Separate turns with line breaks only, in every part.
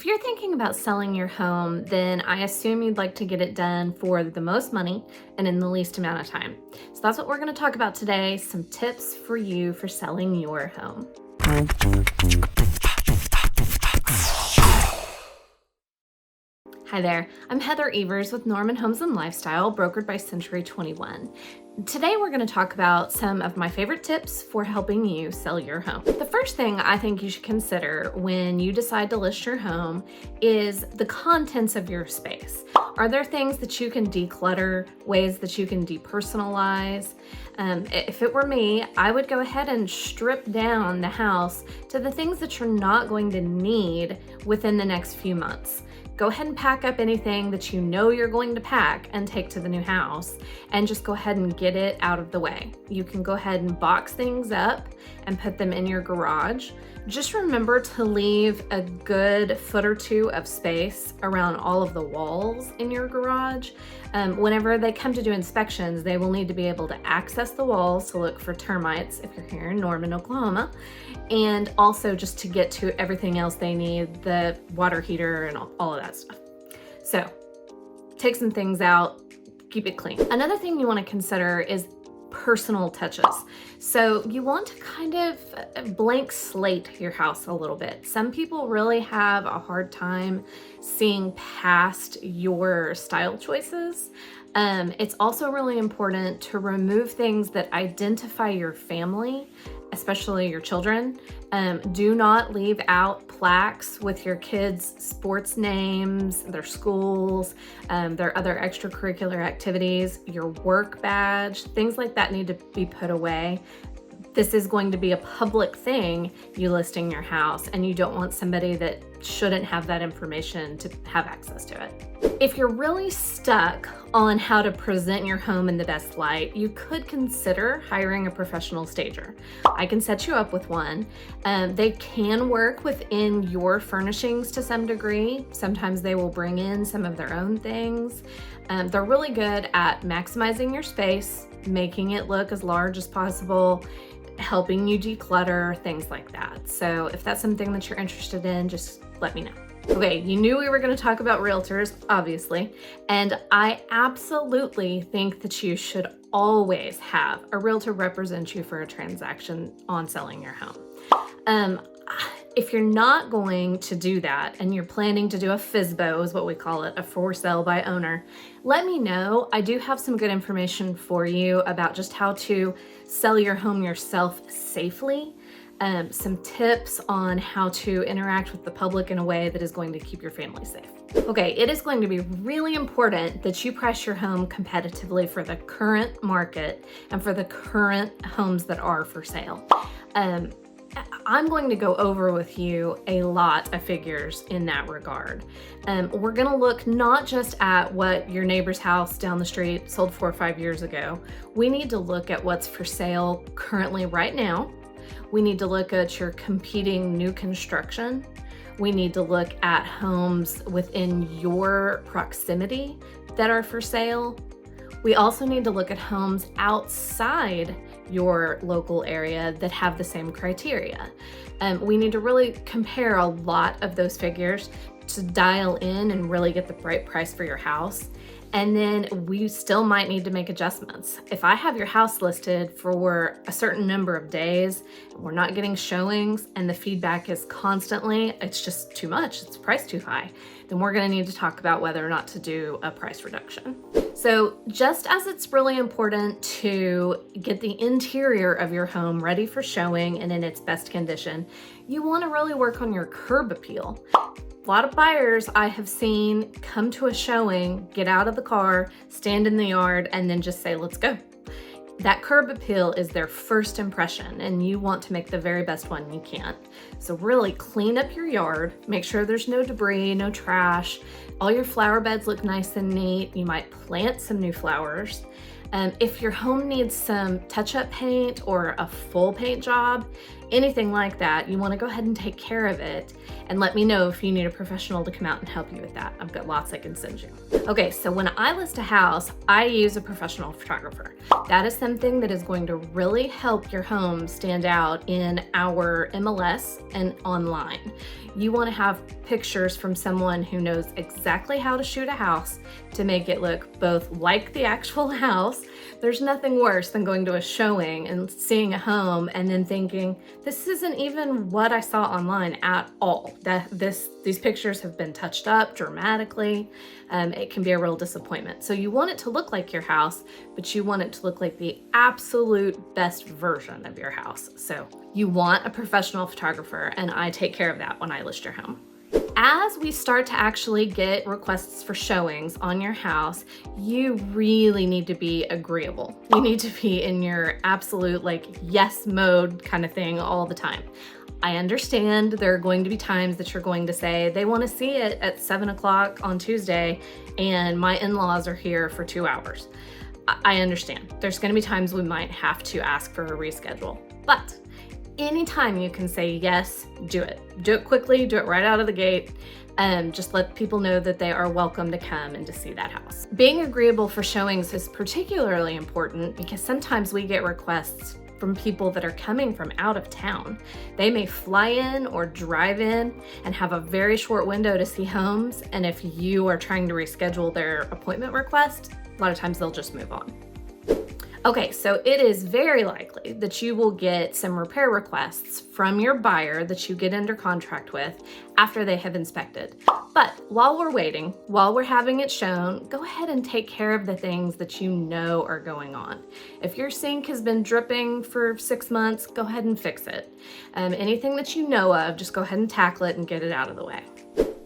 If you're thinking about selling your home, then I assume you'd like to get it done for the most money and in the least amount of time. So that's what we're going to talk about today, some tips for you for selling your home. Hi there, I'm Heather Evers with Norman Homes and Lifestyle, brokered by Century 21. Today we're going to talk about some of my favorite tips for helping you sell your home. The first thing I think you should consider when you decide to list your home is the contents of your space. Are there things that you can declutter, ways that you can depersonalize? If it were me, I would go ahead and strip down the house to the things that you're not going to need within the next few months. Go ahead and pack up anything that you know you're going to pack and take to the new house, and just go ahead and get it out of the way. You can go ahead and box things up and put them in your garage. Just remember to leave a good foot or two of space around all of the walls in your garage. Whenever they come to do inspections, they will need to be able to access the walls to look for termites if you're here in Norman, Oklahoma, and also just to get to everything else they need, the water heater and all of that stuff. So take some things out, keep it clean. Another thing you want to consider is personal touches. So you want to kind of blank slate your house a little bit. Some people really have a hard time seeing past your style choices. It's also really important to remove things that identify your family, especially your children. Do not leave out plaques with your kids' sports names, their schools, their other extracurricular activities, your work badge, things like that need to be put away. This is going to be a public thing, you listing your house, and you don't want somebody that shouldn't have that information to have access to it. If you're really stuck on how to present your home in the best light, you could consider hiring a professional stager. I can set you up with one. They can work within your furnishings to some degree. Sometimes they will bring in some of their own things. They're really good at maximizing your space, making it look as large as possible, helping you declutter, things like that. So if that's something that you're interested in, just let me know. Okay, you knew we were going to talk about realtors, obviously, and I absolutely think that you should always have a realtor represent you for a transaction on selling your home. If you're not going to do that and you're planning to do a FSBO, is what we call it, a for sale by owner, let me know. I do have some good information for you about just how to sell your home yourself safely. Some tips on how to interact with the public in a way that is going to keep your family safe. Okay, it is going to be really important that you price your home competitively for the current market and for the current homes that are for sale. I'm going to go over with you a lot of figures in that regard. We're going to look not just at what your neighbor's house down the street sold 4 or 5 years ago. We need to look at what's for sale currently right now. We need to look at your competing new construction. We need to look at homes within your proximity that are for sale. We also need to look at homes outside your local area that have the same criteria. We need to really compare a lot of those figures to dial in and really get the right price for your house. And then we still might need to make adjustments. If I have your house listed for a certain number of days, and we're not getting showings, and the feedback is constantly, it's just too much, it's priced too high, then we're gonna need to talk about whether or not to do a price reduction. So just as it's really important to get the interior of your home ready for showing and in its best condition, you wanna really work on your curb appeal. A lot of buyers I have seen come to a showing, get out of the car, stand in the yard, and then just say, let's go. That curb appeal is their first impression, and you want to make the very best one you can. So really clean up your yard, make sure there's no debris, no trash. All your flower beds look nice and neat. You might plant some new flowers. If your home needs some touch-up paint or a full paint job, anything like that, you want to go ahead and take care of it and let me know if you need a professional to come out and help you with that. I've got lots I can send you. Okay, so when I list a house, I use a professional photographer. That is something that is going to really help your home stand out in our MLS and online. You want to have pictures from someone who knows exactly how to shoot a house to make it look both like the actual house. There's nothing worse than going to a showing and seeing a home and then thinking, this isn't even what I saw online at all. These pictures have been touched up dramatically. It can be a real disappointment. So you want it to look like your house, but you want it to look like the absolute best version of your house. So you want a professional photographer, and I take care of that when I list your home. As we start to actually get requests for showings on your house, you really need to be agreeable. You need to be in your absolute yes mode kind of thing all the time. I understand there are going to be times that you're going to say they want to see it at 7 o'clock on Tuesday and my in-laws are here for 2 hours. I understand. There's going to be times we might have to ask for a reschedule, but anytime you can say yes, do it. Do it quickly, do it right out of the gate. Just let people know that they are welcome to come and to see that house. Being agreeable for showings is particularly important because sometimes we get requests from people that are coming from out of town. They may fly in or drive in and have a very short window to see homes. And if you are trying to reschedule their appointment request, a lot of times they'll just move on. Okay, so it is very likely that you will get some repair requests from your buyer that you get under contract with after they have inspected. But while we're waiting, while we're having it shown, go ahead and take care of the things that you know are going on. If your sink has been dripping for 6 months, go ahead and fix it. Anything that you know of, just go ahead and tackle it and get it out of the way.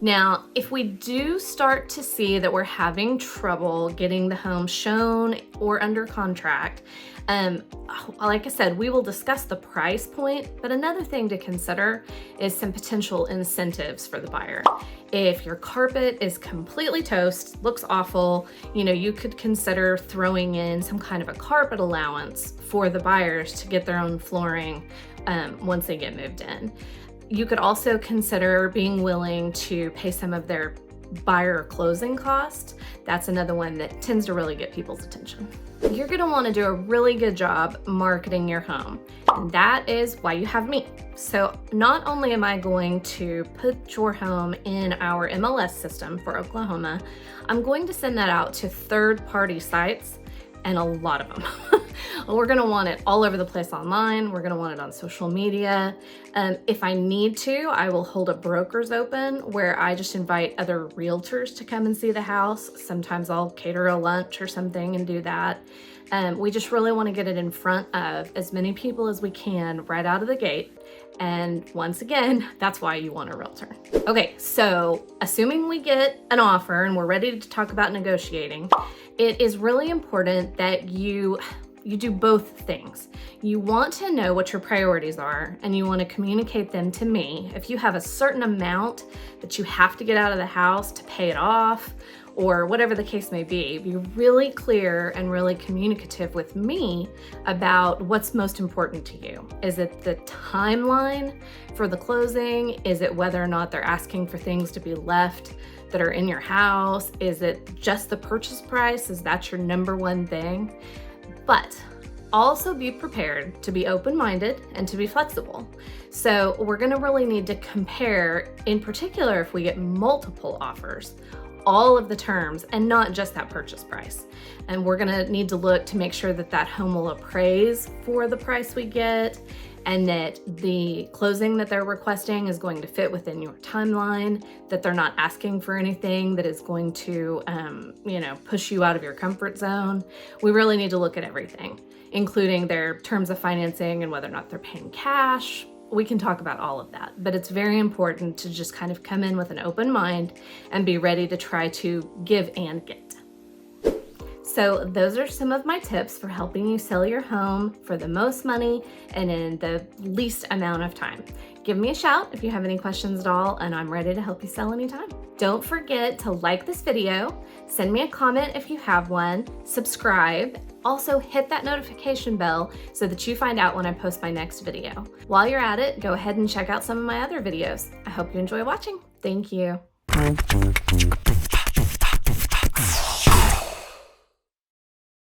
Now, if we do start to see that we're having trouble getting the home shown or under contract, like I said, we will discuss the price point, but another thing to consider is some potential incentives for the buyer. If your carpet is completely toast, looks awful, you could consider throwing in some kind of a carpet allowance for the buyers to get their own flooring once they get moved in. You could also consider being willing to pay some of their buyer closing costs. That's another one that tends to really get people's attention. You're going to want to do a really good job marketing your home, and that is why you have me. So not only am I going to put your home in our MLS system for Oklahoma, I'm going to send that out to third-party sites, and a lot of them. We're gonna want it all over the place online. We're gonna want it on social media. If I need to, I will hold a broker's open where I just invite other realtors to come and see the house. Sometimes I'll cater a lunch or something and do that. We just really wanna get it in front of as many people as we can right out of the gate. And once again, that's why you want a realtor. Okay, so assuming we get an offer and we're ready to talk about negotiating, it is really important that you do both things. You want to know what your priorities are and you want to communicate them to me. If you have a certain amount that you have to get out of the house to pay it off or whatever the case may be really clear and really communicative with me about what's most important to you. Is it the timeline for the closing? Is it whether or not they're asking for things to be left that are in your house? Is it just the purchase price? Is that your number one thing? But also be prepared to be open-minded and to be flexible. So we're gonna really need to compare, in particular if we get multiple offers, all of the terms and not just that purchase price. And we're gonna need to look to make sure that that home will appraise for the price we get and that the closing that they're requesting is going to fit within your timeline, that they're not asking for anything that is going to, push you out of your comfort zone. We really need to look at everything, including their terms of financing and whether or not they're paying cash. We can talk about all of that, but it's very important to just kind of come in with an open mind and be ready to try to give and get. So those are some of my tips for helping you sell your home for the most money and in the least amount of time. Give me a shout if you have any questions at all, and I'm ready to help you sell anytime. Don't forget to like this video, send me a comment if you have one, subscribe, Also, hit that notification bell so that you find out when I post my next video. While you're at it, go ahead and check out some of my other videos. I hope you enjoy watching. Thank you.